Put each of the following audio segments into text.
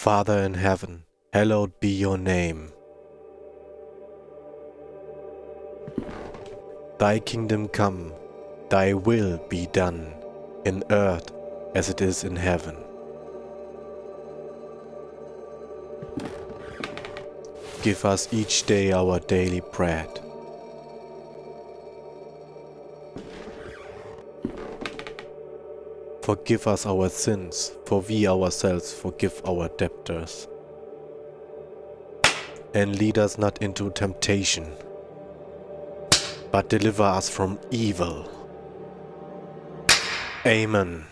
Father in heaven, hallowed be your name. Thy kingdom come, thy will be done, in earth as it is in heaven. Give us each day our daily bread. Forgive us our sins, for we ourselves forgive our debtors. And lead us not into temptation, but deliver us from evil. Amen.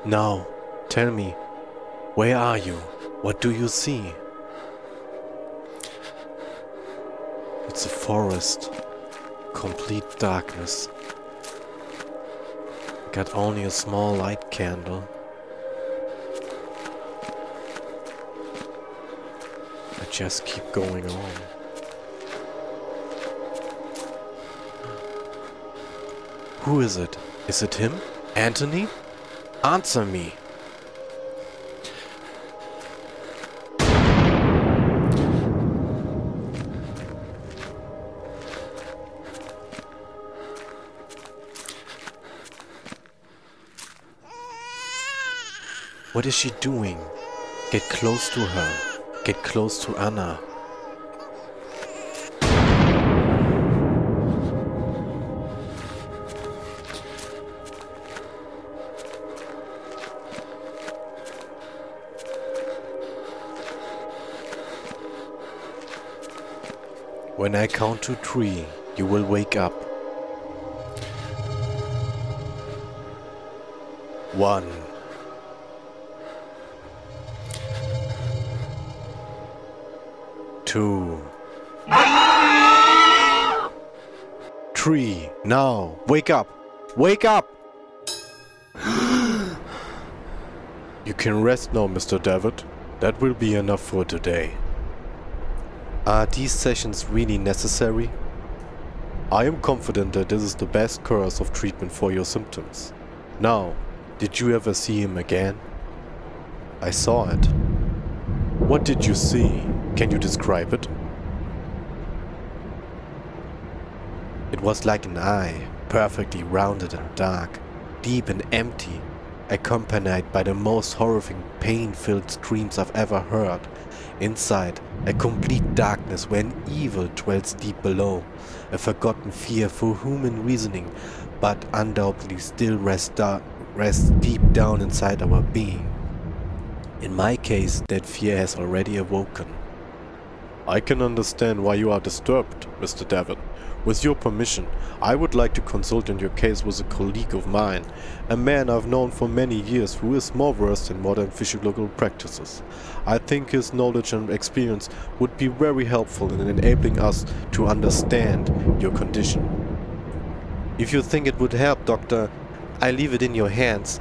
Now, tell me, where are you? What do you see? It's a forest. Complete darkness. Got only a small light candle. I just keep going on. Who is it? Is it him? Anthony? Answer me! What is she doing? Get close to her. Get close to Anna. When I count to 3, you will wake up. 1. 2. 3. Now, wake up! Wake up! You can rest now, Mr. Devitt. That will be enough for today. Are these sessions really necessary? I am confident that this is the best course of treatment for your symptoms. Now, did you ever see him again? I saw it. What did you see? Can you describe it? It was like an eye, perfectly rounded and dark, deep and empty, accompanied by the most horrifying pain-filled screams I've ever heard. Inside, a complete darkness where an evil dwells deep below, a forgotten fear for human reasoning, but undoubtedly still rests deep down inside our being. In my case, that fear has already awoken. I can understand why you are disturbed, Mr. Devitt. With your permission, I would like to consult on your case with a colleague of mine, a man I've known for many years who is more versed in modern physiological practices. I think his knowledge and experience would be very helpful in enabling us to understand your condition. If you think it would help, Doctor, I leave it in your hands.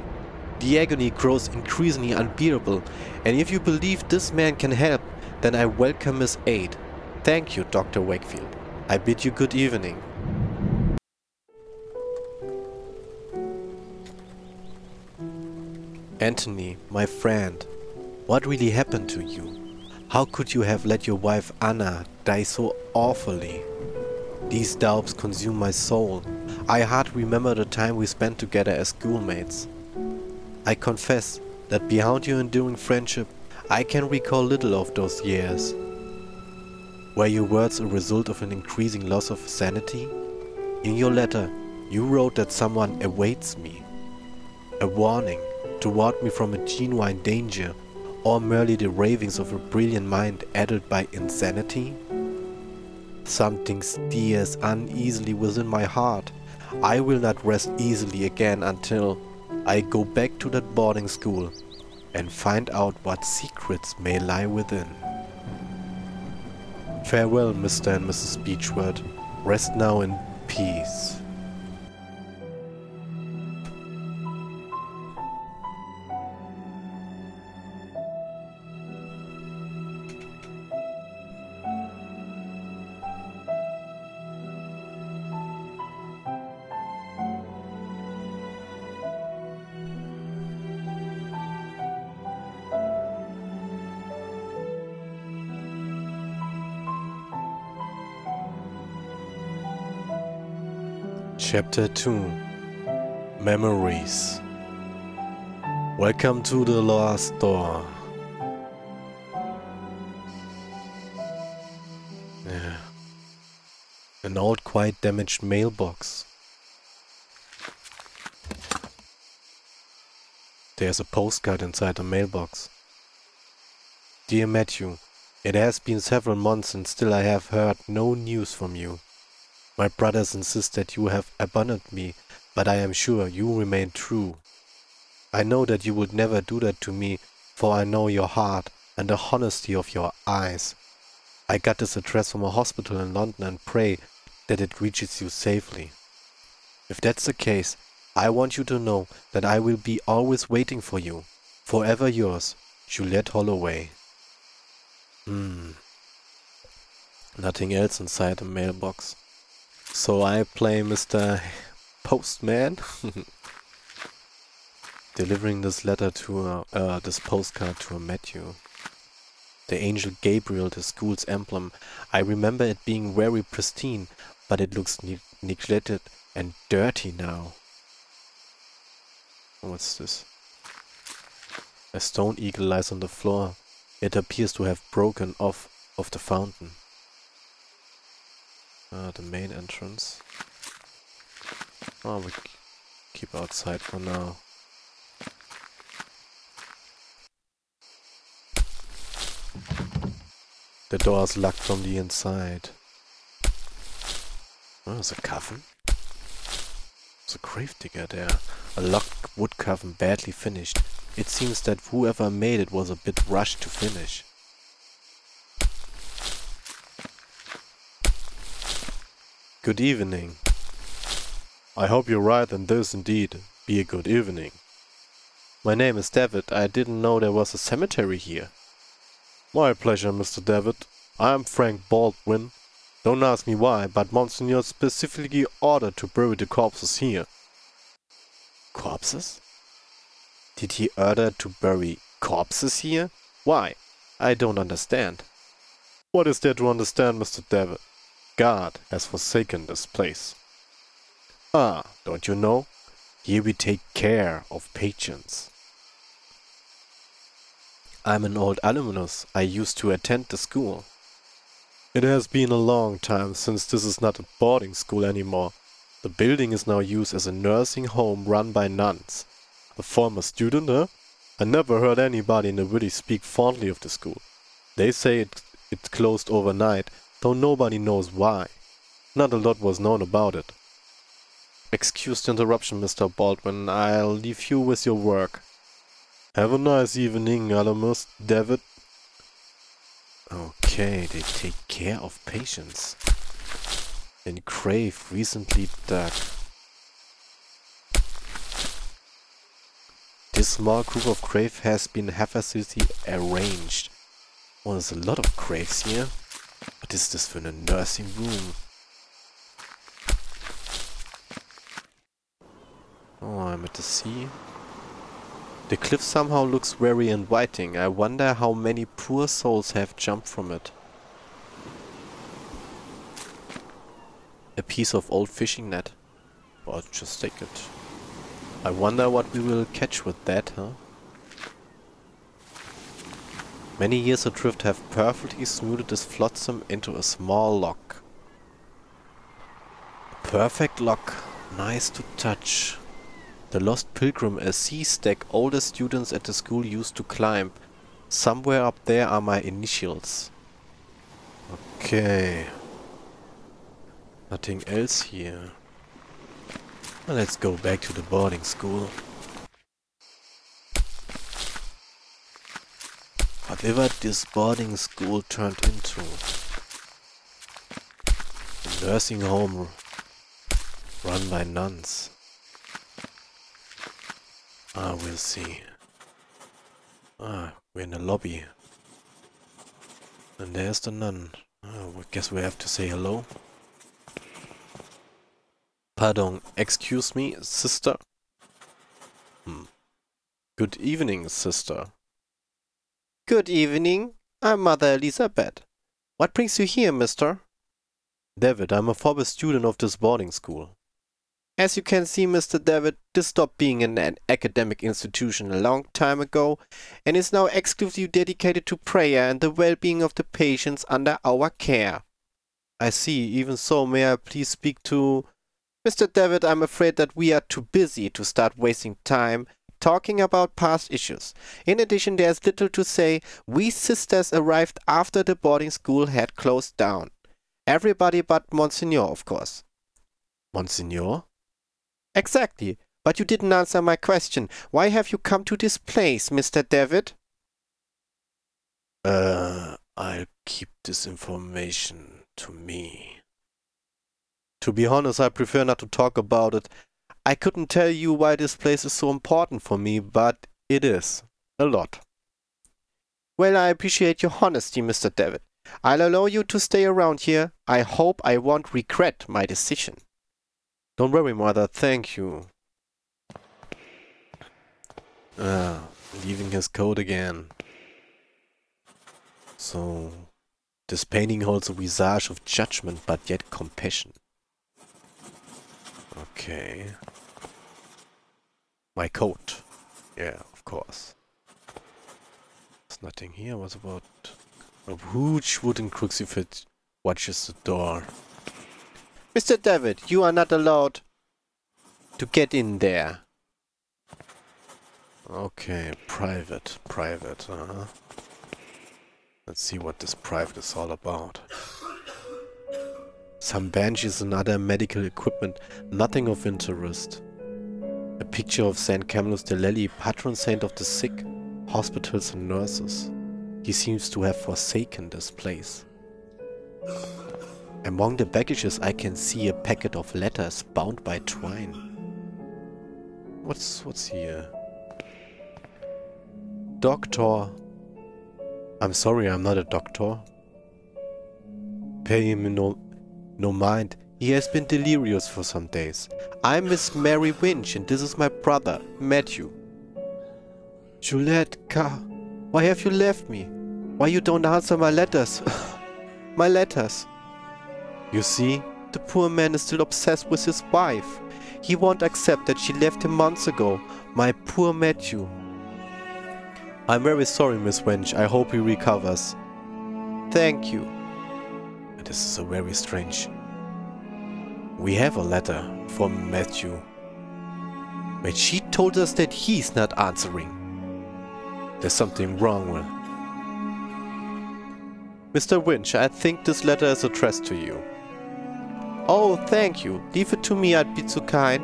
The agony grows increasingly unbearable, and if you believe this man can help, then I welcome his aid. Thank you, Dr. Wakefield. I bid you good evening. Anthony, my friend, what really happened to you? How could you have let your wife Anna die so awfully? These doubts consume my soul. I hardly remember the time we spent together as schoolmates. I confess that beyond your enduring friendship, I can recall little of those years. Were your words a result of an increasing loss of sanity? In your letter, you wrote that someone awaits me. A warning to ward me from a genuine danger, or merely the ravings of a brilliant mind addled by insanity? Something stirs uneasily within my heart. I will not rest easily again until I go back to that boarding school and find out what secrets may lie within. Farewell, Mr. and Mrs. Beechworth. Rest now in peace. Chapter 2 Memories. Welcome to the last door. Yeah. An old, quite damaged mailbox. There's a postcard inside the mailbox. Dear Matthew, it has been several months and still I have heard no news from you. My brothers insist that you have abandoned me, but I am sure you remain true. I know that you would never do that to me, for I know your heart and the honesty of your eyes. I got this address from a hospital in London and pray that it reaches you safely. If that's the case, I want you to know that I will be always waiting for you. Forever yours, Juliet Holloway. Nothing else inside the mailbox. So I play Mr. Postman, delivering this letter to this postcard to a Matthew. The angel Gabriel, the school's emblem. I remember it being very pristine, but it looks neglected and dirty now. What's this? A stone eagle lies on the floor. It appears to have broken off of the fountain. The main entrance. Oh, we keep outside for now. The door is locked from the inside. Oh, there's a coffin. There's a grave digger there. A locked wood coffin, badly finished. It seems that whoever made it was a bit rushed to finish. Good evening. I hope you're right and this indeed be a good evening. My name is Devitt. I didn't know there was a cemetery here. My pleasure, Mr. Devitt. I am Frank Baldwin. Don't ask me why, but Monsignor specifically ordered to bury the corpses here. Corpses? Did he order to bury corpses here? Why? I don't understand. What is there to understand, Mr. Devitt? God has forsaken this place. Ah, don't you know? Here we take care of patients. I'm an old alumnus. I used to attend the school. It has been a long time since this is not a boarding school anymore. The building is now used as a nursing home run by nuns. A former student, huh? I never heard anybody in the village speak fondly of the school. They say it closed overnight, though nobody knows why. Not a lot was known about it. Excuse the interruption, Mr. Baldwin. I'll leave you with your work. Have a nice evening, alumnus Devitt. Okay, they take care of patients. In grave recently dug. This small group of graves has been haphazardly arranged. Oh, there's a lot of graves here. What is this for a nursing room? Oh, I'm at the sea. The cliff somehow looks very inviting. I wonder how many poor souls have jumped from it. A piece of old fishing net. Or just take it. I wonder what we will catch with that, huh? Many years adrift have perfectly smoothed this flotsam into a small lock. A perfect lock, nice to touch. The Lost Pilgrim, a sea stack older students at the school used to climb. Somewhere up there are my initials. Okay. Nothing else here. Well, let's go back to the boarding school. Whatever this boarding school turned into. A nursing home run by nuns. We'll see. We're in the lobby. And there's the nun. I guess we have to say hello. Pardon, excuse me, sister? Good evening, sister. Good evening. I'm Mother Elizabeth. What brings you here, mister? Devitt, I'm a former student of this boarding school. As you can see, Mr. Devitt, this stopped being an academic institution a long time ago and is now exclusively dedicated to prayer and the well-being of the patients under our care. I see. Even so, may I please speak to... Mr. Devitt, I'm afraid that we are too busy to start wasting time talking about past issues. In addition, there's little to say. We sisters arrived after the boarding school had closed down. Everybody but Monsignor, of course. Monsignor? Exactly. But you didn't answer my question. Why have you come to this place, Mr. Devitt? I'll keep this information to me. To be honest, I prefer not to talk about it. I couldn't tell you why this place is so important for me, but it is. A lot. Well, I appreciate your honesty, Mr. Devitt. I'll allow you to stay around here. I hope I won't regret my decision. Don't worry, Mother. Thank you. Leaving his coat again. So, this painting holds a visage of judgment, but yet compassion. Okay. My coat. Yeah, of course. There's nothing here. What about a huge wooden crucifix watches the door? Mr. Devitt, you are not allowed to get in there. Okay, private. Let's see what this private is all about. Some benches and other medical equipment, nothing of interest. A picture of St. Camillus de Lelli, patron saint of the sick, hospitals and nurses. He seems to have forsaken this place. Among the baggages I can see a packet of letters bound by twine. What's here? Doctor. I'm sorry, I'm not a doctor. Pay him no mind. He has been delirious for some days. I'm Miss Mary Winch and this is my brother, Matthew. Juliet, why have you left me? Why you don't answer my letters? My letters. You see, the poor man is still obsessed with his wife. He won't accept that she left him months ago. My poor Matthew. I'm very sorry, Miss Winch. I hope he recovers. Thank you. This is so very strange. We have a letter from Matthew. But she told us that he's not answering. There's something wrong with... Mr. Winch, I think this letter is addressed to you. Oh, thank you. Leave it to me, I'd be so kind.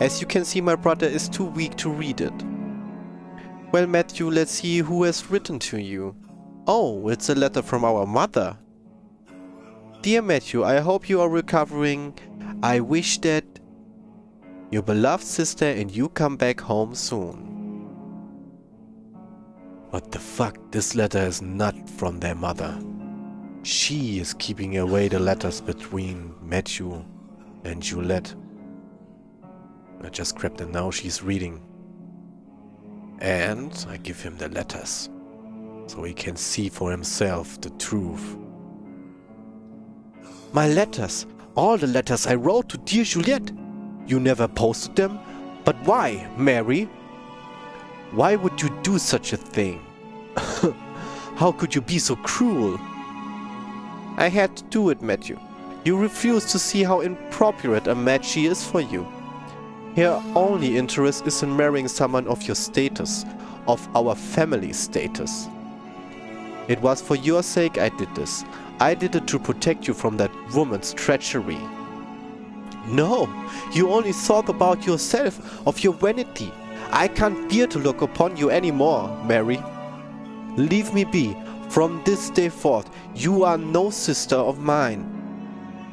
As you can see, my brother is too weak to read it. Well, Matthew, let's see who has written to you. Oh, it's a letter from our mother. Dear Matthew, I hope you are recovering. I wish that your beloved sister and you come back home soon. What the fuck? This letter is not from their mother. She is keeping away the letters between Matthew and Juliet. I just grabbed them now, she's reading. And I give him the letters, so he can see for himself the truth. My letters! All the letters I wrote to dear Juliet! You never posted them? But why, Mary? Why would you do such a thing? How could you be so cruel? I had to do it, Matthew. You refuse to see how inappropriate a match she is for you. Her only interest is in marrying someone of your status, of our family status. It was for your sake I did this. I did it to protect you from that woman's treachery. No, you only thought about yourself, of your vanity. I can't bear to look upon you anymore, Mary. Leave me be. From this day forth, you are no sister of mine.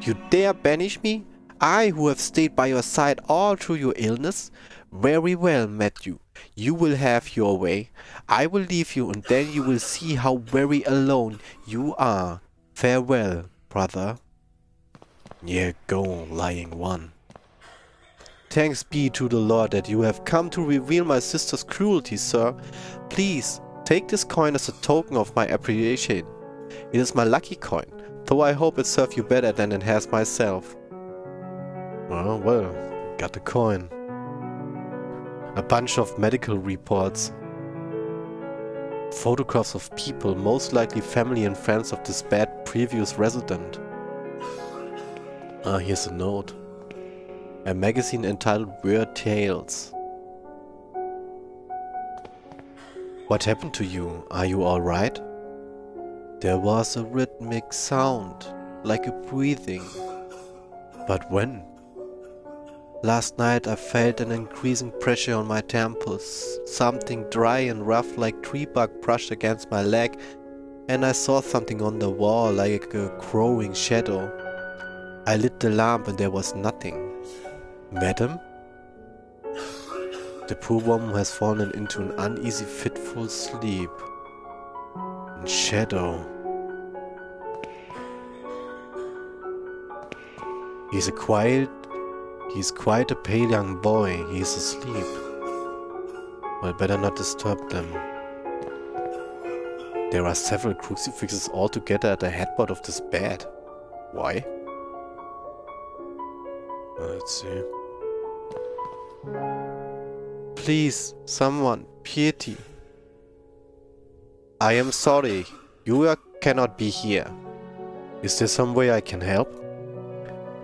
You dare banish me? I who have stayed by your side all through your illness? Very well, Matthew. You will have your way. I will leave you and then you will see how very alone you are. Farewell, brother. Yeah, go, lying one. Thanks be to the Lord that you have come to reveal my sister's cruelty, sir. Please, take this coin as a token of my appreciation. It is my lucky coin, though I hope it serves you better than it has myself. Well, got the coin. A bunch of medical reports. Photographs of people, most likely family and friends of this bad previous resident. Ah, here's a note. A magazine entitled Weird Tales. What happened to you? Are you alright? There was a rhythmic sound, like a breathing. But when? Last night I felt an increasing pressure on my temples. Something dry and rough like tree bark brushed against my leg, and I saw something on the wall like a growing shadow. I lit the lamp and there was nothing. Madam? The poor woman has fallen into an uneasy, fitful sleep. In shadow. He's quite a pale young boy. He's asleep. Well, better not disturb them. There are several crucifixes all together at the headboard of this bed. Why? Let's see. Please, someone, piety. I am sorry. You cannot be here. Is there some way I can help?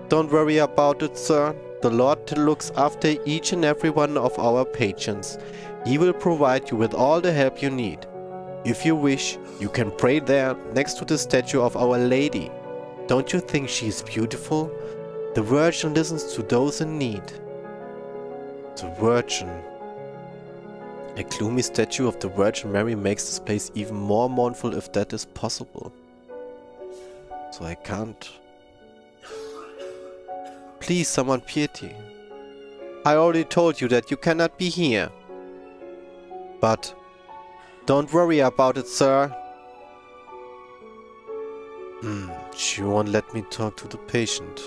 Don't worry about it, sir. The Lord looks after each and every one of our patrons. He will provide you with all the help you need. If you wish, you can pray there next to the statue of Our Lady. Don't you think she is beautiful? The Virgin listens to those in need. The Virgin. A gloomy statue of the Virgin Mary makes this place even more mournful if that is possible. So I can't... Please, someone, piety. I already told you that you cannot be here. But... Don't worry about it, sir. She won't let me talk to the patient.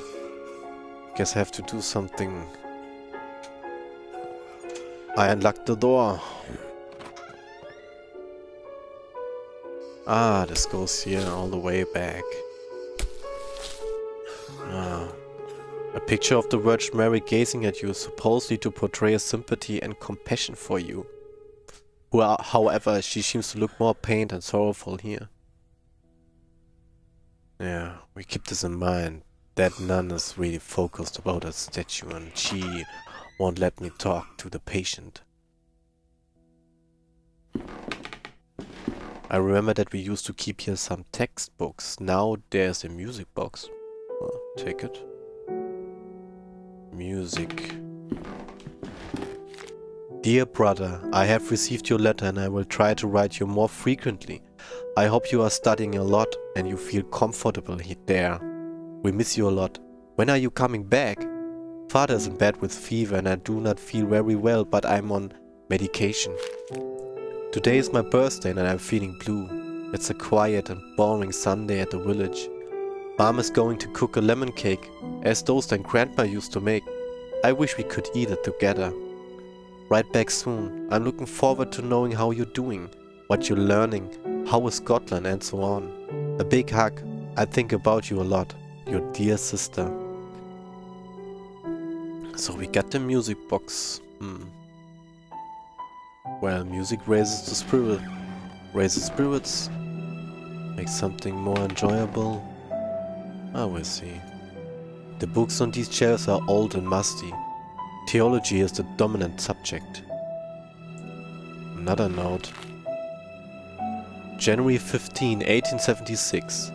Guess I have to do something. I unlocked the door. Ah, this goes here all the way back. A picture of the Virgin Mary gazing at you, supposedly to portray a sympathy and compassion for you. Well, however, she seems to look more pained and sorrowful here. Yeah, we keep this in mind. That nun is really focused about her statue and she won't let me talk to the patient. I remember that we used to keep here some textbooks. Now there's a music box. Well, take it. Music. Dear brother, I have received your letter and I will try to write you more frequently. I hope you are studying a lot and you feel comfortable there. We miss you a lot. When are you coming back? Father is in bed with fever and I do not feel very well, but I'm on medication. Today is my birthday and I'm feeling blue. It's a quiet and boring Sunday at the village. Mom is going to cook a lemon cake, as those that Grandma used to make. I wish we could eat it together. Right back soon. I'm looking forward to knowing how you're doing, what you're learning, how is Scotland and so on. A big hug. I think about you a lot. Your dear sister. So we got the music box. Well, music raises the spirit. Raises spirits. Makes something more enjoyable. I will see. The books on these shelves are old and musty. Theology is the dominant subject. Another note. January 15, 1876.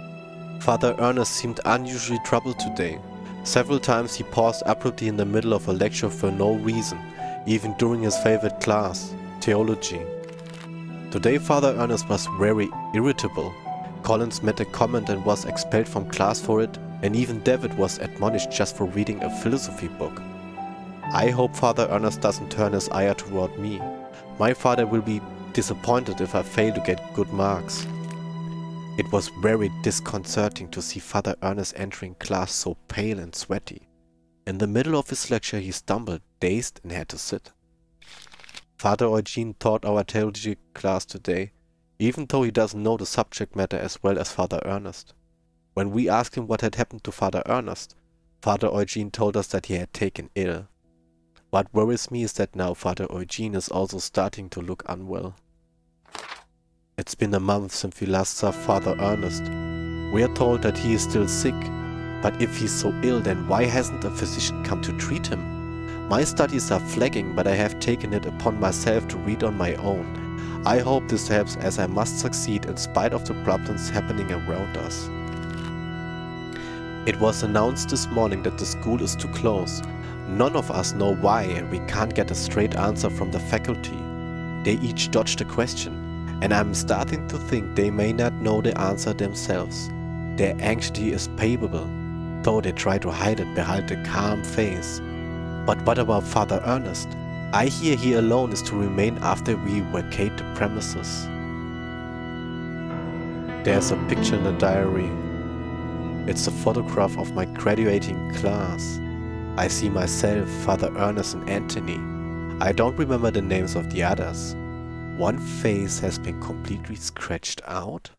Father Ernest seemed unusually troubled today. Several times he paused abruptly in the middle of a lecture for no reason, even during his favorite class, theology. Today Father Ernest was very irritable. Collins made a comment and was expelled from class for it, and even Devitt was admonished just for reading a philosophy book. I hope Father Ernest doesn't turn his ire toward me. My father will be disappointed if I fail to get good marks. It was very disconcerting to see Father Ernest entering class so pale and sweaty. In the middle of his lecture he stumbled, dazed, and had to sit. Father Eugene taught our theology class today, even though he doesn't know the subject matter as well as Father Ernest. When we asked him what had happened to Father Ernest, Father Eugene told us that he had taken ill. What worries me is that now Father Eugene is also starting to look unwell. It's been a month since we last saw Father Ernest. We are told that he is still sick, but if he's so ill, then why hasn't a physician come to treat him? My studies are flagging, but I have taken it upon myself to read on my own. I hope this helps, as I must succeed in spite of the problems happening around us. It was announced this morning that the school is to close. None of us know why, and we can't get a straight answer from the faculty. They each dodged a question, and I'm starting to think they may not know the answer themselves. Their anxiety is palpable, though they try to hide it behind a calm face. But what about Father Ernest? I hear he alone is to remain after we vacate the premises. There's a picture in the diary. It's a photograph of my graduating class. I see myself, Father Ernest and Anthony. I don't remember the names of the others. One face has been completely scratched out.